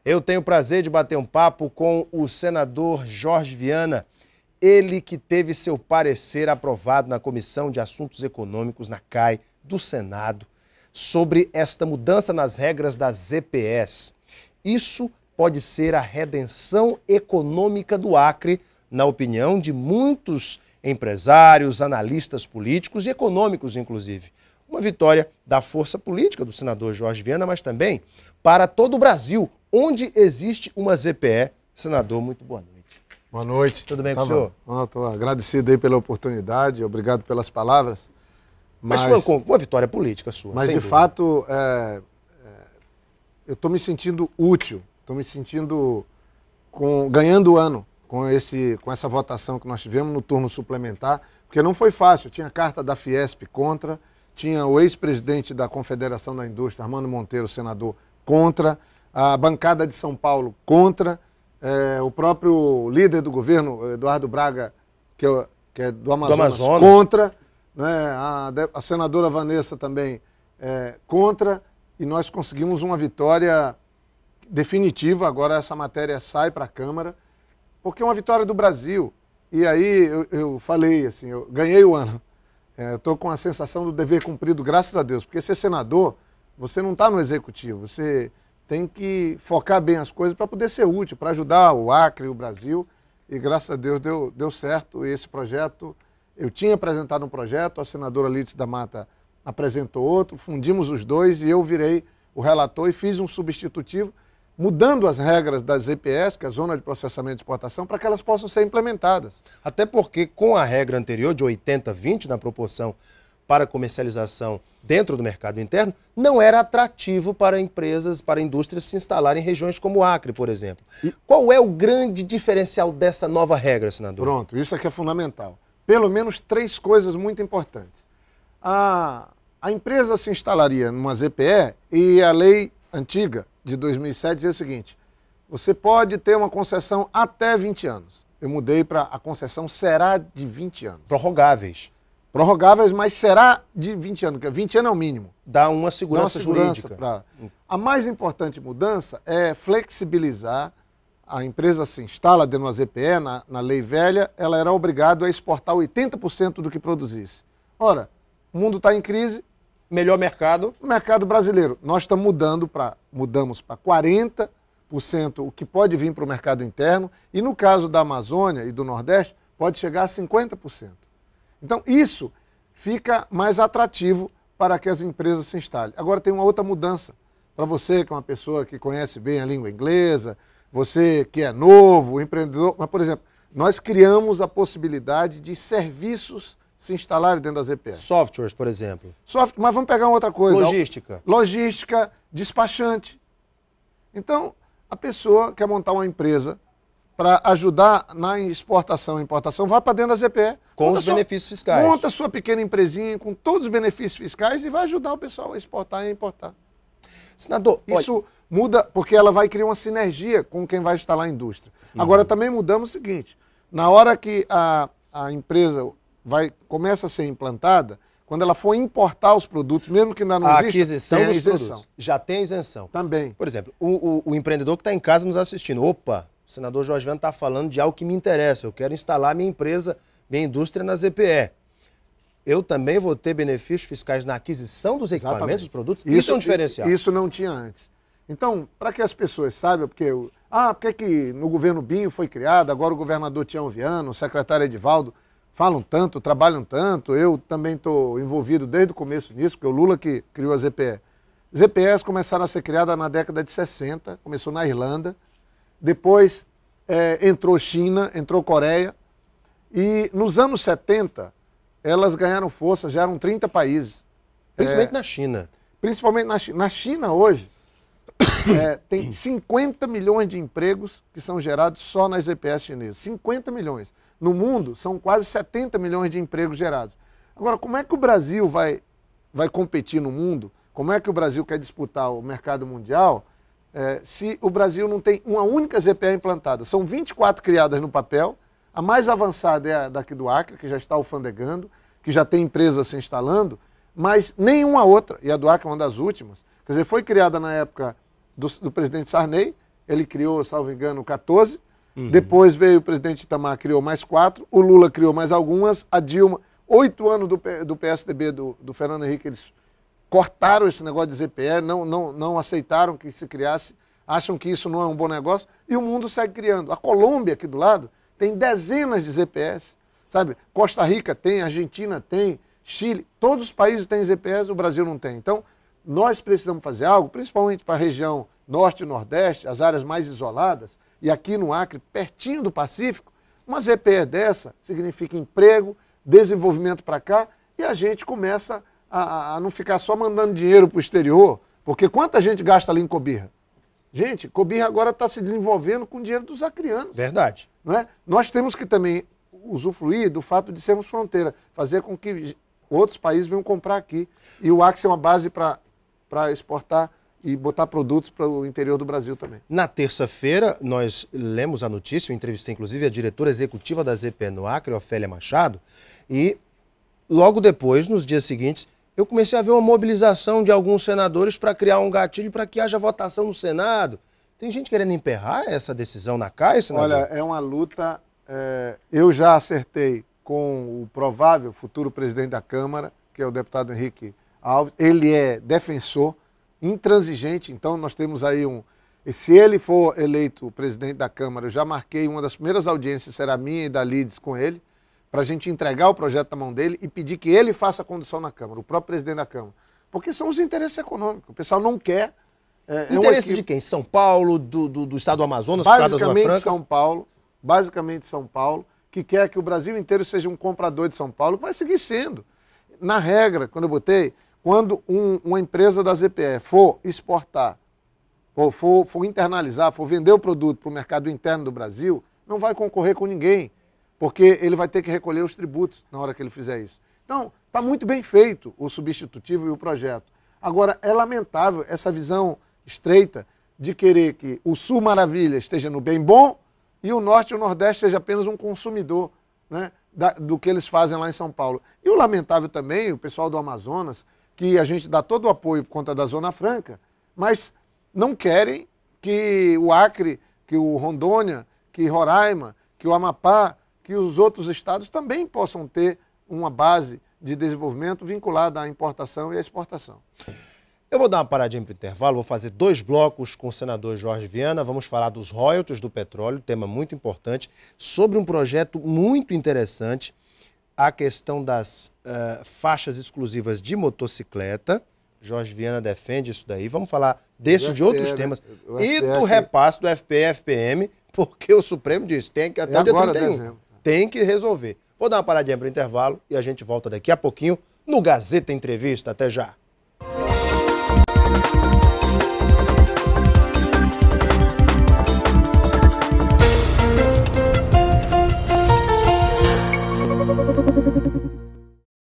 Eu tenho o prazer de bater um papo com o senador Jorge Viana, ele que teve seu parecer aprovado na Comissão de Assuntos Econômicos, na CAI, do Senado, sobre esta mudança nas regras das EPS. Isso pode ser a redenção econômica do Acre, na opinião de muitos empresários, analistas políticos e econômicos, inclusive. Uma vitória da força política do senador Jorge Viana, mas também para todo o Brasil, onde existe uma ZPE. Senador, muito boa noite. Boa noite. Tudo bem com o senhor? Estou agradecido aí pela oportunidade, obrigado pelas palavras. Mas foi uma vitória política sua, mas sem de dúvida. fato, eu estou me sentindo útil, estou me sentindo ganhando o ano com essa votação que nós tivemos no turno suplementar, porque não foi fácil. Tinha carta da Fiesp contra, tinha o ex-presidente da Confederação da Indústria, Armando Monteiro, senador, contra, a bancada de São Paulo contra, o próprio líder do governo, Eduardo Braga, que é do Amazonas, contra, né? A senadora Vanessa também contra, e nós conseguimos uma vitória definitiva. Agora essa matéria sai para a Câmara, porque é uma vitória do Brasil. E aí eu falei assim, eu ganhei o ano. Estou com a sensação do dever cumprido, graças a Deus, porque ser senador, você não está no executivo, você tem que focar bem as coisas para poder ser útil, para ajudar o Acre e o Brasil, e graças a Deus deu certo esse projeto. Eu tinha apresentado um projeto, a senadora Lídice da Mata apresentou outro, fundimos os dois e eu virei o relator e fiz um substitutivo, mudando as regras das EPS, que é a Zona de Processamento de Exportação, para que elas possam ser implementadas. Até porque com a regra anterior de 80-20 na proporção para comercialização dentro do mercado interno, não era atrativo para empresas, para indústrias se instalarem em regiões como o Acre, por exemplo. Qual é o grande diferencial dessa nova regra, senador? Pronto, isso aqui é fundamental. Pelo menos 3 coisas muito importantes. A empresa se instalaria numa ZPE e a lei antiga de 2007 dizia o seguinte: você pode ter uma concessão até 20 anos. Eu mudei para a concessão será de 20 anos. Prorrogáveis. Prorrogáveis, mas será de 20 anos, porque 20 anos é o mínimo. Dá uma segurança jurídica. A mais importante mudança é flexibilizar. A empresa se instala dentro de uma ZPE, na lei velha, ela era obrigada a exportar 80% do que produzisse. Ora, o mundo está em crise. Melhor mercado. O mercado brasileiro. Nós estamos mudamos para 40% o que pode vir para o mercado interno, e no caso da Amazônia e do Nordeste, pode chegar a 50%. Então, isso fica mais atrativo para que as empresas se instalem. Agora, tem uma outra mudança. Para você, que é uma pessoa que conhece bem a língua inglesa, você que é novo, empreendedor, mas, por exemplo, nós criamos a possibilidade de serviços se instalarem dentro das EPS. Softwares, por exemplo. Mas vamos pegar uma outra coisa. Logística. Logística, despachante. Então, a pessoa quer montar uma empresa para ajudar na exportação e importação, vai para dentro da ZPE. Com os benefícios fiscais. Monta sua pequena empresinha com todos os benefícios fiscais e vai ajudar o pessoal a exportar e importar. Senador, isso muda porque ela vai criar uma sinergia com quem vai instalar a indústria. Agora, também mudamos o seguinte: na hora que a empresa começa a ser implantada, quando ela for importar os produtos, mesmo que ainda não exista, aquisição dos produtos. Já tem isenção. Também. Por exemplo, o empreendedor que está em casa nos assistindo, opa, o senador Jorge Viana está falando de algo que me interessa, eu quero instalar minha empresa, minha indústria na ZPE. Eu também vou ter benefícios fiscais na aquisição dos equipamentos, dos produtos? Isso é um diferencial. Isso não tinha antes. Então, para que as pessoas saibam, porque que no governo Binho foi criado, agora o governador Tião Viana, o secretário Edivaldo, falam tanto, trabalham tanto, eu também estou envolvido desde o começo nisso, porque o Lula que criou a ZPE. ZPEs começaram a ser criadas na década de 60, começou na Irlanda, depois entrou China, entrou Coreia, e nos anos 70 elas ganharam força, já eram 30 países. Principalmente na China. Principalmente na China. Na China hoje tem 50 milhões de empregos que são gerados só nas ZPEs chinesas. 50 milhões. No mundo, são quase 70 milhões de empregos gerados. Agora, como é que o Brasil vai competir no mundo? Como é que o Brasil quer disputar o mercado mundial se o Brasil não tem uma única ZPE implantada? São 24 criadas no papel. A mais avançada é a daqui do Acre, que já está alfandegando, que já tem empresas se instalando, mas nenhuma outra, e a do Acre é uma das últimas. Quer dizer, foi criada na época do presidente Sarney, ele criou, salvo engano, 14. Depois veio o presidente Itamar, criou mais 4. O Lula criou mais algumas. A Dilma, 8 anos do PSDB, do Fernando Henrique, eles cortaram esse negócio de ZPE, não aceitaram que se criasse, acham que isso não é um bom negócio, e o mundo segue criando. A Colômbia, aqui do lado, tem dezenas de ZPS, sabe? Costa Rica tem, Argentina tem, Chile, todos os países têm ZPS, o Brasil não tem. Então, nós precisamos fazer algo, principalmente para a região norte e nordeste, as áreas mais isoladas, e aqui no Acre, pertinho do Pacífico, uma ZPE dessa significa emprego, desenvolvimento para cá, e a gente começa a não ficar só mandando dinheiro para o exterior, porque quanta gente gasta ali em Cobirra? Gente, Cobirra agora está se desenvolvendo com o dinheiro dos acrianos. Verdade. Não é? Nós temos que também usufruir do fato de sermos fronteira, fazer com que outros países venham comprar aqui. E o Acre é uma base para exportar e botar produtos para o interior do Brasil também. Na terça-feira, nós lemos a notícia, eu entrevistei inclusive a diretora executiva da ZPE no Acre, Ofélia Machado, e logo depois, nos dias seguintes, eu comecei a ver uma mobilização de alguns senadores para criar um gatilho para que haja votação no Senado. Tem gente querendo emperrar essa decisão na CAI, senador? Olha, é uma luta. Eu já acertei com o provável futuro presidente da Câmara, que é o deputado Henrique Alves. Ele é defensor, intransigente, então nós temos aí se ele for eleito presidente da Câmara, eu já marquei uma das primeiras audiências, será minha e da Lides com ele, para a gente entregar o projeto na mão dele e pedir que ele faça a condução na Câmara, o próprio presidente da Câmara. Porque são os interesses econômicos. O pessoal não quer. Interesse de quem? São Paulo, do estado do Amazonas, por causa da Zona Franca? Basicamente São Paulo, que quer que o Brasil inteiro seja um comprador de São Paulo, vai seguir sendo. Na regra, quando eu botei, quando uma empresa da ZPE for exportar, ou for internalizar, for vender o produto para o mercado interno do Brasil, não vai concorrer com ninguém, porque ele vai ter que recolher os tributos na hora que ele fizer isso. Então, está muito bem feito o substitutivo e o projeto. Agora, é lamentável essa visão estreita de querer que o Sul Maravilha esteja no bem bom e o Norte e o Nordeste seja apenas um consumidor, né, do que eles fazem lá em São Paulo. E o lamentável também, o pessoal do Amazonas, que a gente dá todo o apoio por conta da Zona Franca, mas não querem que o Acre, que o Rondônia, que Roraima, que o Amapá, que os outros estados também possam ter uma base de desenvolvimento vinculada à importação e à exportação. Eu vou dar uma paradinha para o intervalo, vou fazer 2 blocos com o senador Jorge Viana, vamos falar dos royalties do petróleo, tema muito importante, sobre um projeto muito interessante, a questão das faixas exclusivas de motocicleta. Jorge Viana defende isso daí, vamos falar desse e de outros temas, e do repasse do FPE, FPM, porque o Supremo diz, tem que até o dia 31. Tem que resolver. Vou dar uma paradinha para o intervalo e a gente volta daqui a pouquinho no Gazeta Entrevista. Até já.